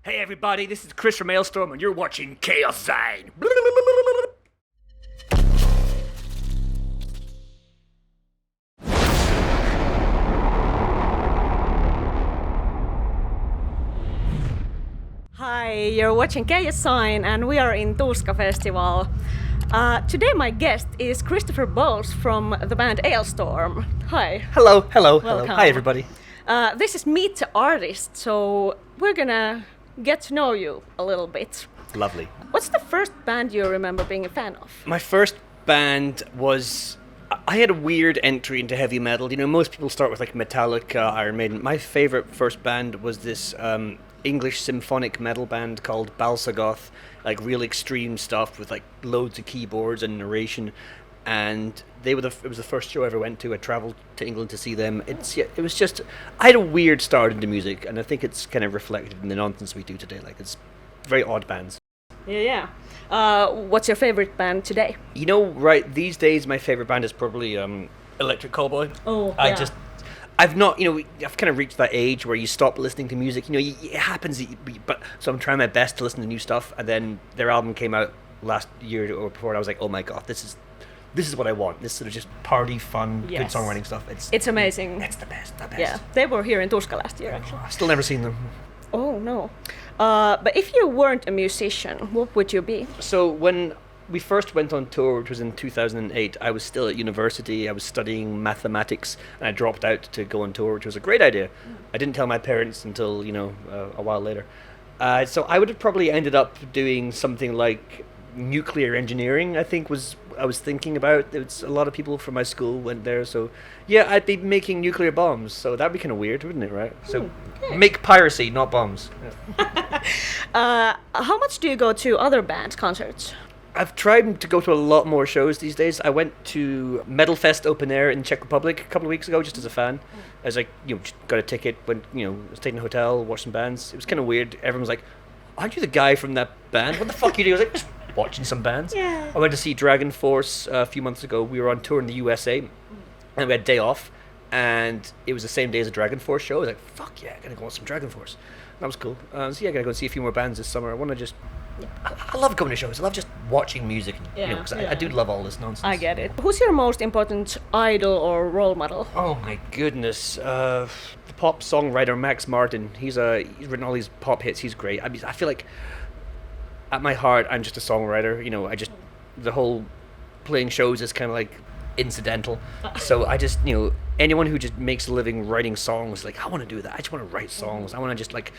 Hey everybody, this is Chris from Alestorm and you're watching Chaoszine. Hi, you're watching Chaoszine and we are in Tuska Festival. Today my guest is Christopher Bowles from the band Alestorm. Hi. Hello. Welcome. Hi everybody. This is Meet the Artist, so we're gonna get to know you a little bit. Lovely. What's the first band you remember being a fan of? My first band was... I had a weird entry into heavy metal. You know, most people start with like Metallica, Iron Maiden. My favorite first band was this English symphonic metal band called Balsagoth, like real extreme stuff with like loads of keyboards and narration. And it was the first show I ever went to. I travelled to England to see them. It was just, I had a weird start into music, and I think it's kind of reflected in the nonsense we do today. Like, it's very odd bands. Yeah. What's your favorite band today? You know, right, these days my favorite band is probably Electric Callboy. Oh, yeah. I've kind of reached that age where you stop listening to music. You know, it happens, but so I'm trying my best to listen to new stuff, and then their album came out last year or before, and I was like, oh my god, this is what I want. This sort of just party, fun, Yes. good songwriting stuff. It's amazing. It's the best. Yeah, they were here in Tuska last year actually. I've still never seen them. Oh no. But if you weren't a musician, what would you be? So when we first went on tour, which was in 2008, I was still at university. I was studying mathematics, and I dropped out to go on tour, which was a great idea. I didn't tell my parents until, a while later. So I would have probably ended up doing something like nuclear engineering, I think I was thinking about. It's a lot of people from my school went there, so yeah, I'd be making nuclear bombs, so that'd be kind of weird, wouldn't it, right? So make piracy, not bombs. Yeah. How much do you go to other bands' concerts? I've tried to go to a lot more shows these days. I went to Metal Fest Open Air in Czech Republic a couple of weeks ago, just as a fan. I was like, just got a ticket, went, stayed in a hotel, watched some bands. It was kind of weird. Everyone was like, aren't you the guy from that band? What the fuck you do? I was like, just watching some bands. Yeah. I went to see Dragon Force a few months ago. We were on tour in the USA, and we had a day off, and it was the same day as a Dragon Force show. I was like, fuck yeah, I'm going to go on some Dragon Force. That was cool. So yeah, I'm going to go and see a few more bands this summer. I want to just... I love going to shows. I love just watching music. Because I do love all this nonsense. I get it. Who's your most important idol or role model? Oh my goodness. The pop songwriter Max Martin. He's written all these pop hits. He's great. I mean, I feel like at my heart, I'm just a songwriter. The whole playing shows is kind of like incidental. So I just, anyone who just makes a living writing songs, like, I want to do that. I just want to write songs. I want to just like,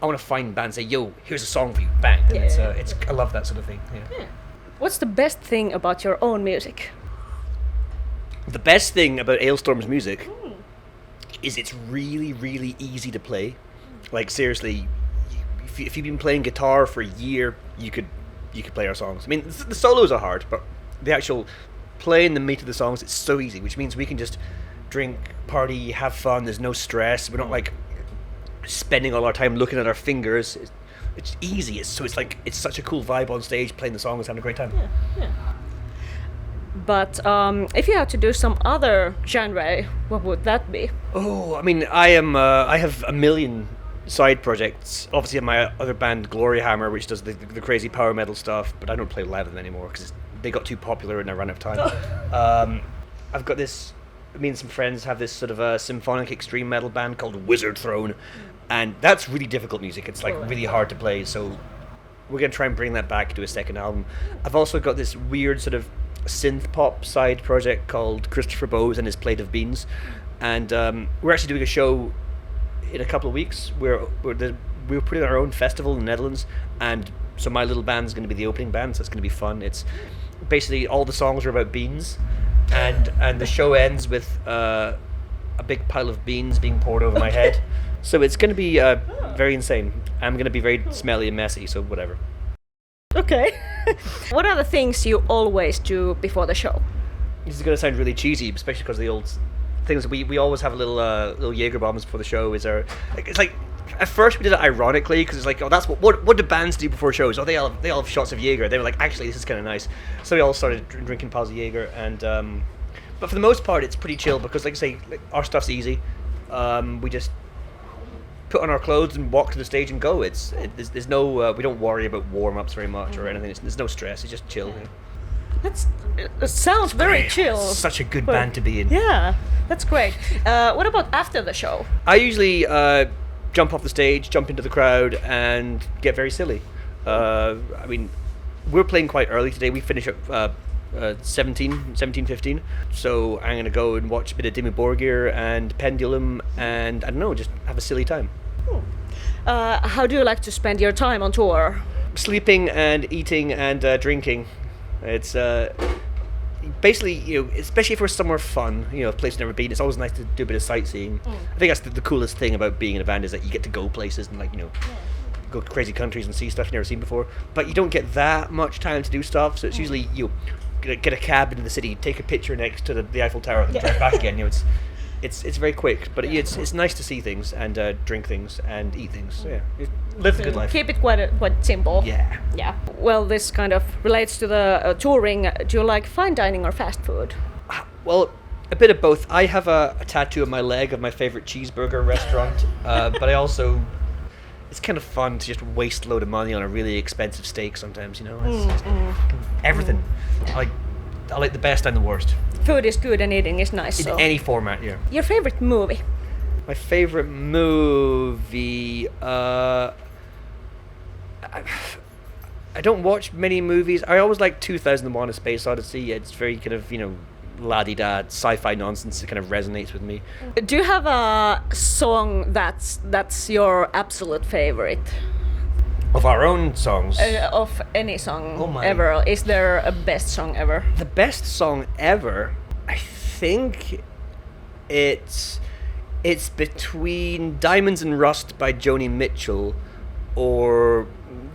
I want to find bands, say, yo, here's a song for you, bang. And I love that sort of thing. Yeah. What's the best thing about your own music? The best thing about Alestorm's music is it's really, really easy to play. Like, seriously, if you've been playing guitar for a year, you could play our songs. I mean, the solos are hard, but the actual playing the meat of the songs, it's so easy, which means we can just drink, party, have fun. There's no stress. We're not like spending all our time looking at our fingers. It's easy. It's such a cool vibe on stage, playing the songs, having a great time. Yeah. But if you had to do some other genre, what would that be? Oh, I mean, I have a million side projects. Obviously, I have my other band, Gloryhammer, which does the crazy power metal stuff, but I don't play live with them anymore because they got too popular and I ran out of time. I've got this... Me and some friends have this sort of a symphonic extreme metal band called Wizard Throne, and that's really difficult music. It's like really hard to play, so we're going to try and bring that back to a second album. I've also got this weird sort of synth pop side project called Christopher Bowles and His Plate of Beans, and we're actually doing a show in a couple of weeks. We're putting our own festival in the Netherlands, and so my little band's going to be the opening band, so it's going to be fun. It's basically all the songs are about beans, and the show ends with a big pile of beans being poured over my head. So it's going to be very insane. I'm going to be very smelly and messy, so whatever. Okay. What are the things you always do before the show? This is going to sound really cheesy, especially because of the old things. We always have a little Jaeger bombs before the show. It's like at first we did it ironically because it's like, oh, that's what do bands do before shows? Oh, they all have shots of Jaeger. They were like, actually, this is kind of nice. So we all started drinking piles of Jaeger, and but for the most part, it's pretty chill because, like I say, our stuff's easy. We just put on our clothes and walk to the stage and go. There's no we don't worry about warm-ups very much or anything. There's no stress. It's just chill. You know. It sounds very chill. Such a good band to be in. Yeah, that's great. What about after the show? I usually jump off the stage, jump into the crowd, and get very silly. I mean, we're playing quite early today. We finish at 17:15. So I'm going to go and watch a bit of Dimmu Borgir and Pendulum, and I don't know, just have a silly time. How do you like to spend your time on tour? Sleeping and eating and drinking. It's basically, you know, especially if we're somewhere fun, you know, a place you've never been, it's always nice to do a bit of sightseeing. I think that's the coolest thing about being in a band, is that you get to go places and, like, you know, go to crazy countries and see stuff you've never seen before. But you don't get that much time to do stuff, so it's usually you get a cab into the city, take a picture next to the Eiffel Tower, and drive back again. You know, it's very quick, but it's nice to see things and drink things and eat things. So yeah, live a good life. Keep it quite simple. Yeah. Yeah. Well, this kind of relates to the touring. Do you like fine dining or fast food? Well, a bit of both. I have a tattoo on my leg of my favorite cheeseburger restaurant, but I also, it's kind of fun to just waste a load of money on a really expensive steak sometimes, you know. Everything. I like the best and the worst. Food is good and eating is nice. In any format, yeah. Your favorite movie? My favorite movie, I don't watch many movies. I always like 2001: A Space Odyssey. It's very kind of, you know, la-di-da sci-fi nonsense. It kind of resonates with me. Do you have a song that's your absolute favorite? Of our own songs? Of any song ever. Is there a best song ever? The best song ever? I think it's between Diamonds and Rust by Joni Mitchell or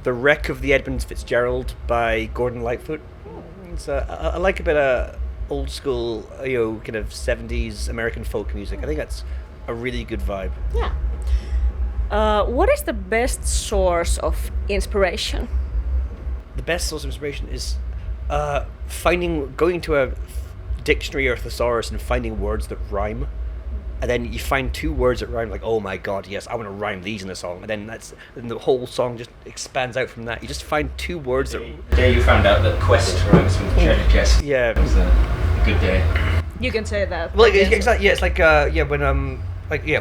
The Wreck of the Edmund Fitzgerald by Gordon Lightfoot. I like a bit of old school, you know, kind of 70s American folk music. I think that's a really good vibe. Yeah. What is the best source of inspiration? The best source of inspiration is going to a dictionary or thesaurus and finding words that rhyme. And then you find two words that rhyme, like, oh my god, yes, I want to rhyme these in a song. And then the whole song just expands out from that. You just find two words that... The day you found out that Quest rhymes with treasure chest. Yeah. It was a good day. You can say that. Well, exactly, yeah, it's like, when,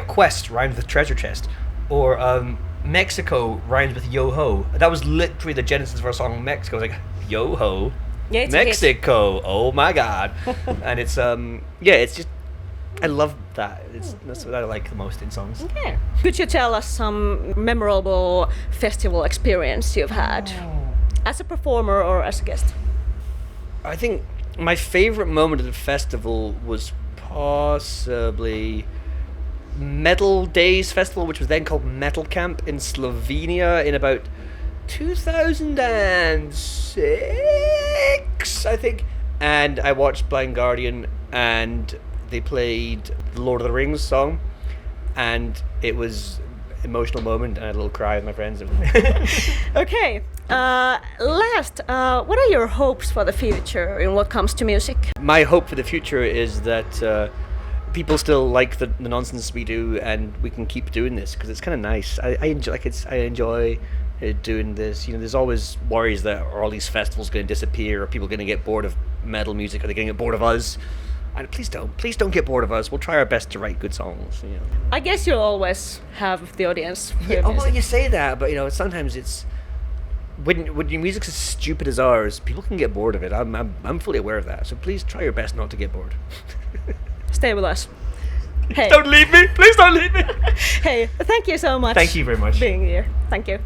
Quest rhymes with treasure chest. Or Mexico rhymes with yo-ho. That was literally the genesis of our song Mexico. It was like, yo-ho, yeah, Mexico, oh my god. And it's, it's just, I love that. That's what I like the most in songs. Okay. Could you tell us some memorable festival experience you've had? As a performer or as a guest? I think my favorite moment of the festival was possibly Metal Days Festival, which was then called Metal Camp in Slovenia in about 2006, I think. And I watched Blind Guardian, and they played the Lord of the Rings song, and it was an emotional moment, and I had a little cry with my friends. Okay. Last, what are your hopes for the future in what comes to music? My hope for the future is that people still like the nonsense we do, and we can keep doing this because it's kind of nice. I enjoy doing this. You know, there's always worries that are all these festivals going to disappear, or people going to get bored of metal music, or they're going to get bored of us. And please don't get bored of us. We'll try our best to write good songs. You know. I guess you'll always have the audience. Yeah, well, you say that, but you know, sometimes it's when your music's as stupid as ours, people can get bored of it. I'm fully aware of that. So please try your best not to get bored. Stay with us. Hey. Don't leave me! Please don't leave me! Hey, thank you so much. Thank you very much. Being here. Thank you.